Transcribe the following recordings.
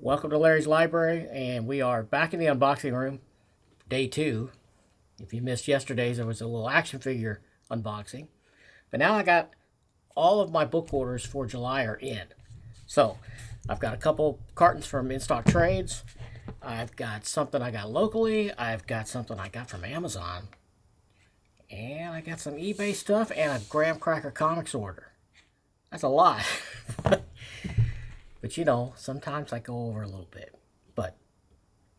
Welcome to Larry's Library, and we are back in the unboxing room, day 2. If you missed yesterday's, there was a little action figure unboxing. But now I got all of my book orders for July are in. So, I've got a couple cartons from In Stock Trades. I've got something I got locally. I've got something I got from Amazon. And I got some eBay stuff and a Graham Cracker Comics order. That's a lot. But you know, sometimes I go over a little bit, but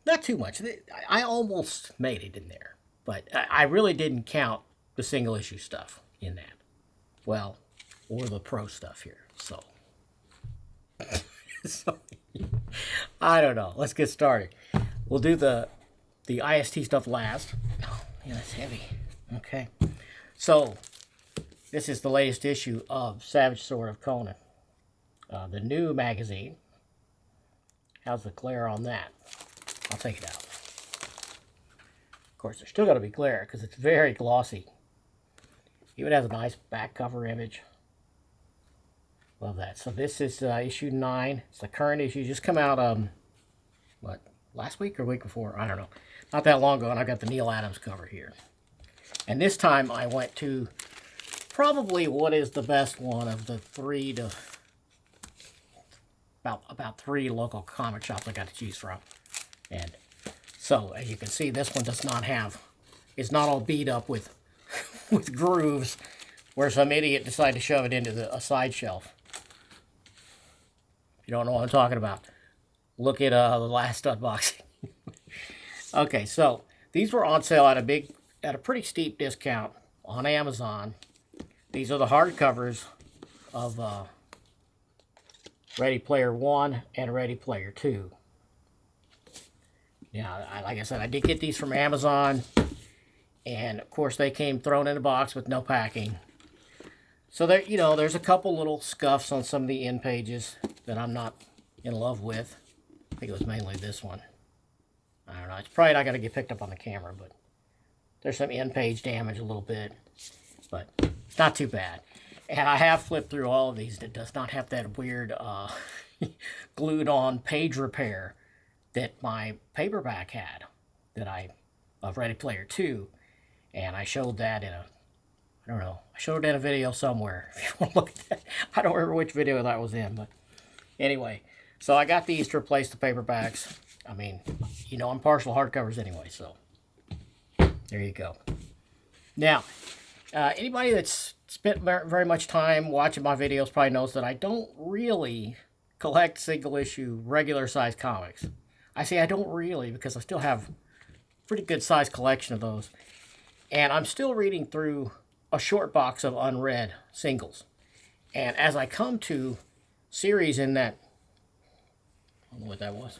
not too much. I almost made it in there, but I really didn't count the single issue stuff in that. Well, or the pro stuff here. So, I don't know. Let's get started. We'll do the IST stuff last. Oh, yeah, that's heavy. Okay. So, this is the latest issue of Savage Sword of Conan. The new magazine. How's the glare on that? I'll take it out. Of course, there's still got to be glare because it's very glossy. Even has a nice back cover image. Love that. So this is issue 9. It's the current issue. Just come out, what, last week or week before? I don't know. Not that long ago, and I got the Neil Adams cover here. And this time I went to probably what is the best one of the 3 to... About 3 local comic shops I got to choose from. And so, as you can see, this one does not have, it's not all beat up with with grooves where some idiot decided to shove it into a side shelf. If you don't know what I'm talking about, look at the last unboxing. Okay, so these were on sale at a pretty steep discount on Amazon. These are the hardcovers of Ready Player 1 and Ready Player 2. Yeah, like I said, I did get these from Amazon, and of course they came thrown in a box with no packing. So there, you know, there's a couple little scuffs on some of the end pages that I'm not in love with. I think it was mainly this one. I don't know. It's probably not going to get picked up on the camera, but there's some end page damage a little bit, but it's not too bad. And I have flipped through all of these. It does not have that weird glued-on page repair that my paperback had, of Ready Player 2. And I showed that in I don't know, I showed it in a video somewhere. If you want to look at that. I don't remember which video that was in, but anyway. So I got these to replace the paperbacks. I mean, you know, I'm partial hardcovers anyway, so there you go. Now, anybody that's spent very much time watching my videos probably knows that I don't really collect single issue regular size comics. I say I don't really because I still have a pretty good size collection of those. And I'm still reading through a short box of unread singles. And as I come to series in that, I don't know what that was,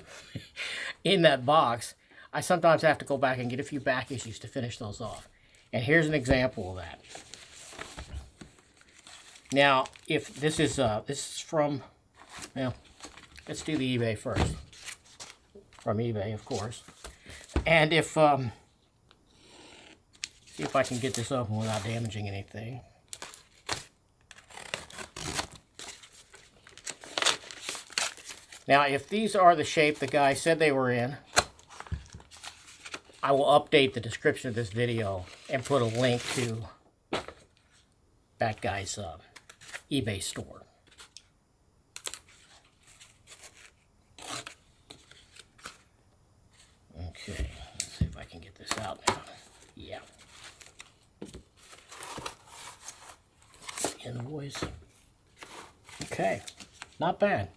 in that box, I sometimes have to go back and get a few back issues to finish those off. And here's an example of that. Now, if this is from, well, let's do the eBay first. From eBay, of course. And if, see if I can get this open without damaging anything. Now, if these are the shape the guy said they were in, I will update the description of this video and put a link to that guy's eBay store. Okay, let's see if I can get this out now. Yeah. Invoice. Okay, not bad.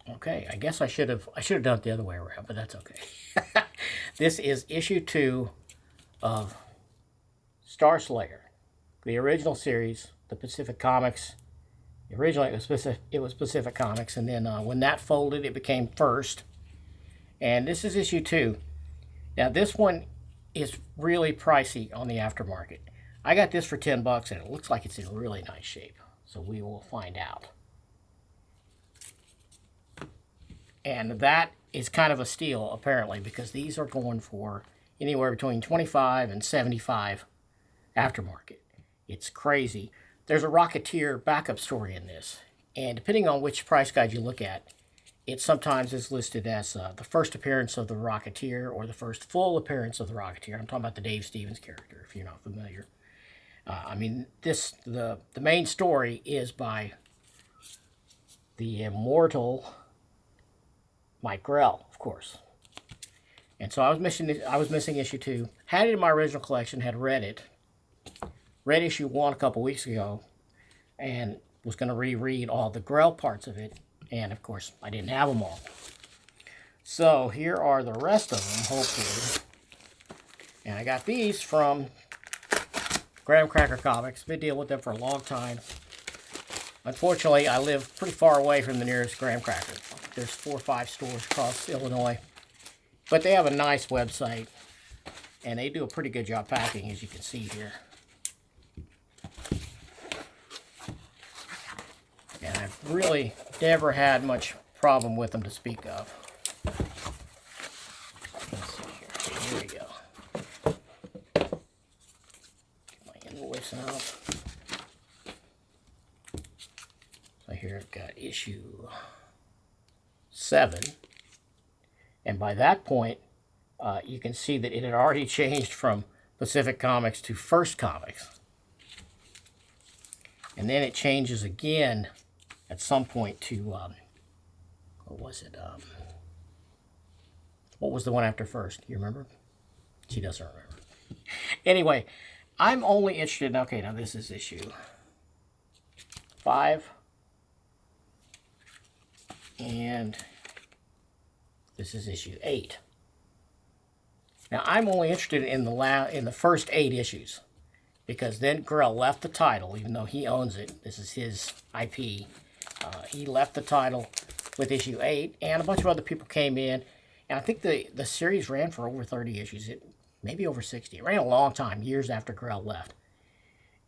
Okay, I guess I should have done it the other way around, but that's okay. This is issue 2 of Star Slayer, the original series, the Pacific Comics. Originally, it was Pacific Comics, and then when that folded, it became First. And this is issue 2. Now, this one is really pricey on the aftermarket. I got this for $10, and it looks like it's in really nice shape. So we will find out. And that is kind of a steal, apparently, because these are going for anywhere between $25 and $75 aftermarket. It's crazy. there's a Rocketeer backup story in this. And depending on which price guide you look at, it sometimes is listed as the first appearance of the Rocketeer or the first full appearance of the Rocketeer. I'm talking about the Dave Stevens character, if you're not familiar. I mean, the main story is by the immortal Mike Grell, of course. And so I was missing issue 2. Had it in my original collection, had read it. Read issue 1 a couple weeks ago, and was going to reread all the Grell parts of it. And of course, I didn't have them all. So here are the rest of them, hopefully. And I got these from Graham Cracker Comics. Been dealing with them for a long time. Unfortunately, I live pretty far away from the nearest Graham Cracker. There's 4 or 5 stores across Illinois. But they have a nice website. And they do a pretty good job packing, as you can see here. And I've really never had much problem with them to speak of. Let's see here. Here we go. Get my invoice out. So here I've got issue 7. And by that point, you can see that it had already changed from Pacific Comics to First Comics. And then it changes again at some point to, what was it? What was the one after First? You remember? She doesn't remember. Anyway, I'm only interested in, okay, now this is issue 5. And this is issue 8. Now, I'm only interested in the first 8 issues, because then Grell left the title, even though he owns it. This is his IP. He left the title with issue 8, and a bunch of other people came in. And I think the series ran for over 30 issues, maybe over 60. It ran a long time, years after Grell left.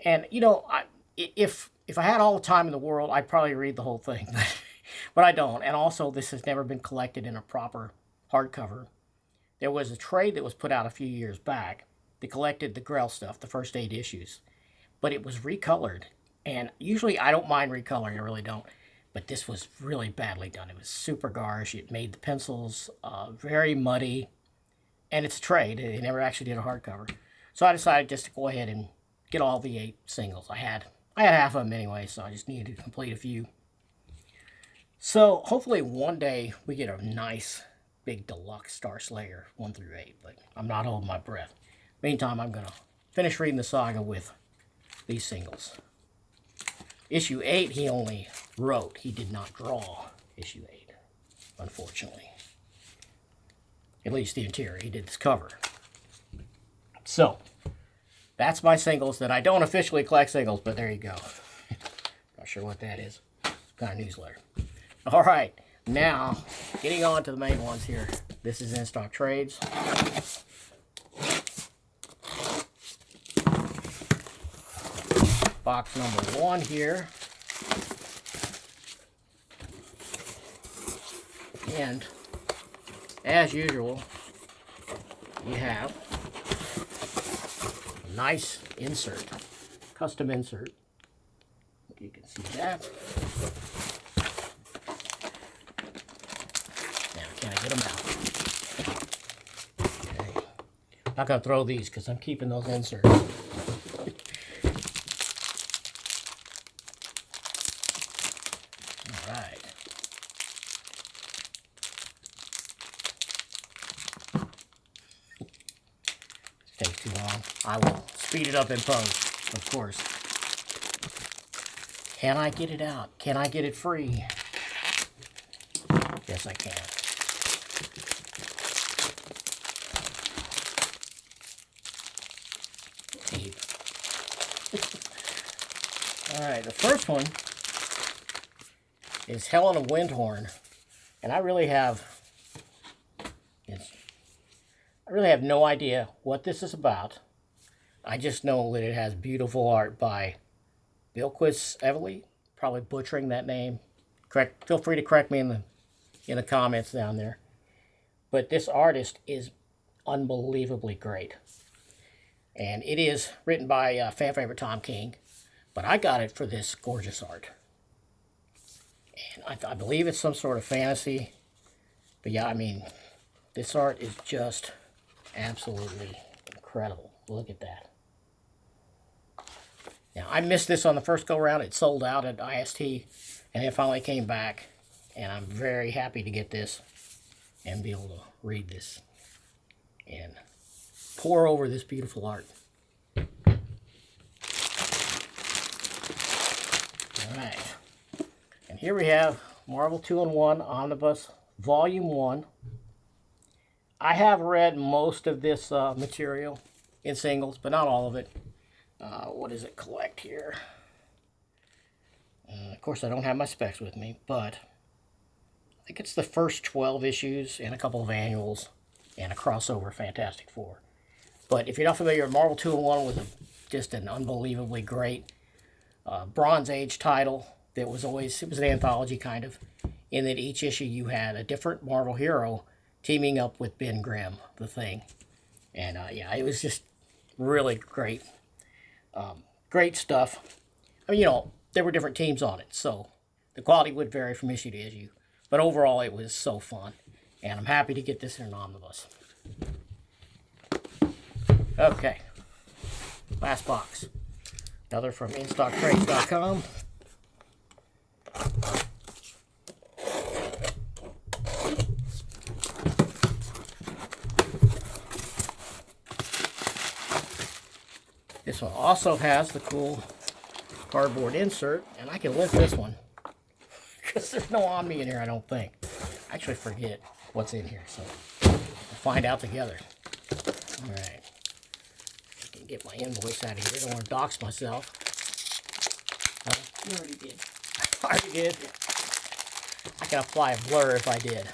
And, you know, if I had all the time in the world, I'd probably read the whole thing. But I don't. And also, this has never been collected in a proper hardcover. There was a trade that was put out a few years back that collected the Grell stuff, the first 8 issues. But it was recolored. And usually I don't mind recoloring, I really don't. But this was really badly done. It was super garish. It made the pencils very muddy. And it's a trade. They never actually did a hardcover. So I decided just to go ahead and get all the 8 singles. I had half of them anyway, so I just needed to complete a few. So hopefully one day we get a nice big deluxe Star Slayer 1 through 8, but I'm not holding my breath. Meantime, I'm going to finish reading the saga with these singles. Issue 8 he only wrote. He did not draw issue 8, unfortunately. At least the interior. He did this cover. So, that's my singles that I don't officially collect singles, but there you go. Not sure what that is. It's kind of newsletter. All right, now getting on to the main ones here. This is In Stock Trades. Box number 1 here. And as usual, you have a nice insert, custom insert. You can see that. Now, can I get them out? Okay. I'm not going to throw these because I'm keeping those inserts. Alright. This takes too long. I will speed it up in post, of course. Can I get it out? Can I get it free? Yes, I can. Tape. Alright, the first one is Helen of Windhorn, and I really have no idea what this is about. I just know that it has beautiful art by Bilquis Evely, probably butchering that name. Feel free to correct me in the comments down there. But this artist is unbelievably great, and it is written by fan favorite Tom King. But I got it for this gorgeous art. And I believe it's some sort of fantasy. But yeah, I mean, this art is just absolutely incredible. Look at that. Now, I missed this on the first go-around. It sold out at IST, and it finally came back. And I'm very happy to get this and be able to read this and pour over this beautiful art. Alright. And here we have Marvel 2-in-1 Omnibus Volume 1. I have read most of this material in singles, but not all of it. What does it collect here? Of course, I don't have my specs with me, but I think it's the first 12 issues and a couple of annuals and a crossover Fantastic Four. But if you're not familiar, Marvel 2-in-1 was just an unbelievably great Bronze Age title that was always, it was an anthology kind of, in that each issue you had a different Marvel hero teaming up with Ben Grimm, the Thing. And yeah, it was just really great. Great stuff. I mean, you know, there were different teams on it, so the quality would vary from issue to issue. But overall, it was so fun. And I'm happy to get this in an omnibus. Okay. Last box. Another from InStockTrades.com. This one also has the cool cardboard insert, and I can lift this one because there's no Omni in here, I don't think. I actually forget what's in here, so we'll find out together. All right. I can get my invoice out of here. I don't want to dox myself. You already did. I already did. I can apply a blur if I did.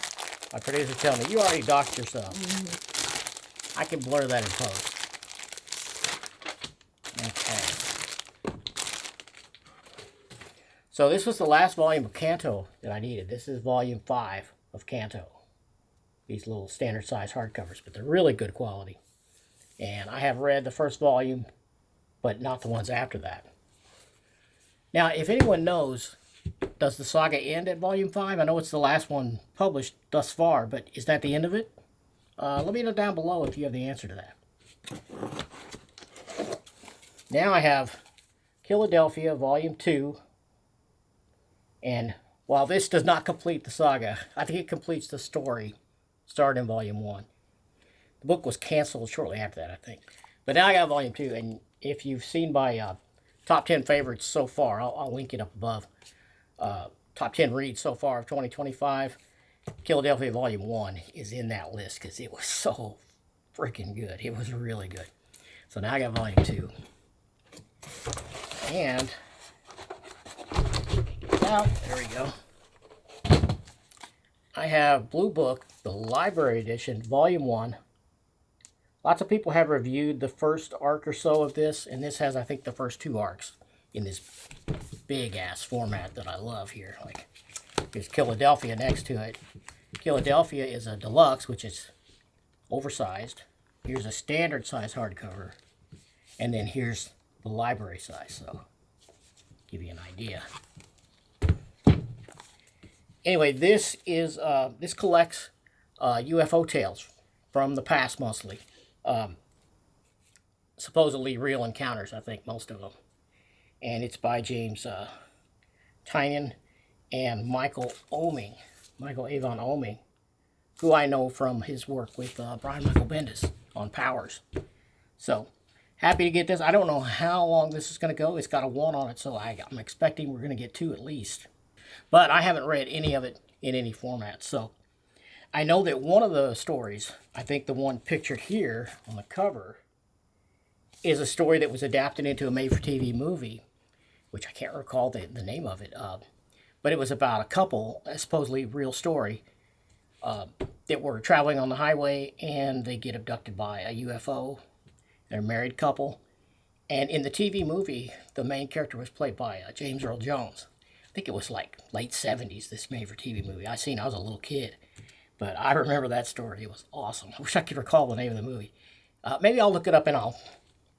My producer telling me, you already doxed yourself. I can blur that in post. Okay. So this was the last volume of Canto that I needed. This is volume 5 of Canto. These little standard size hardcovers, but they're really good quality. And I have read the first volume, but not the ones after that. Now, if anyone knows, does the saga end at volume 5? I know it's the last one published thus far, but is that the end of it? Let me know down below if you have the answer to that. Now I have Philadelphia, Volume 2. And while this does not complete the saga, I think it completes the story started in Volume 1. The book was canceled shortly after that, I think. But now I got Volume 2, and if you've seen my top 10 favorites so far, I'll link it up above. Top 10 reads so far of 2025. Philadelphia Volume 1 is in that list because it was so freaking good. It was really good. So now I got Volume 2. And now, there we go. I have Blue Book, the Library Edition, Volume 1. Lots of people have reviewed the first arc or so of this, and this has, I think, the first 2 arcs in this big-ass format that I love here. Like, there's Philadelphia next to it. Philadelphia is a deluxe, which is oversized. Here's a standard size hardcover. And then here's the library size, so give you an idea. Anyway, this is this collects UFO tales from the past mostly. Supposedly real encounters, I think, most of them. And it's by James Tynion and Michael Avon Oeming, who I know from his work with Brian Michael Bendis on Powers. So, happy to get this. I don't know how long this is going to go. It's got a 1 on it, so I'm expecting we're going to get 2 at least. But I haven't read any of it in any format, so I know that one of the stories, I think the one pictured here on the cover, is a story that was adapted into a made-for-TV movie, which I can't recall the name of it, but it was about a couple, a supposedly real story, that were traveling on the highway and they get abducted by a UFO. They're a married couple, and in the TV movie, the main character was played by James Earl Jones. I think it was like late 70s, this made-for-TV movie. I was a little kid, but I remember that story. It was awesome. I wish I could recall the name of the movie. Maybe I'll look it up and I'll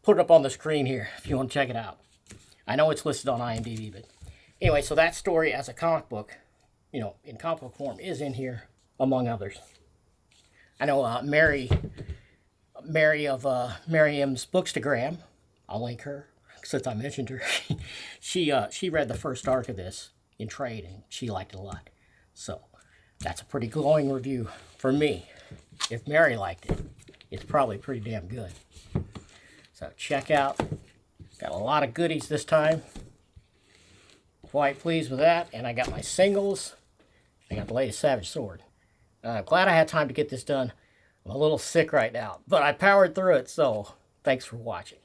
put it up on the screen here if you want to check it out. I know it's listed on IMDb, but anyway, so that story as a comic book, you know, in comic book form is in here, among others. I know Mary of Miriam's Bookstagram, I'll link her since I mentioned her. she read the first arc of this in trade and she liked it a lot. So that's a pretty glowing review for me. If Mary liked it, it's probably pretty damn good. So check out. Got a lot of goodies this time. Quite pleased with that. And I got my singles. I got the latest Savage Sword. I'm glad I had time to get this done. I'm a little sick right now, but I powered through it, so thanks for watching.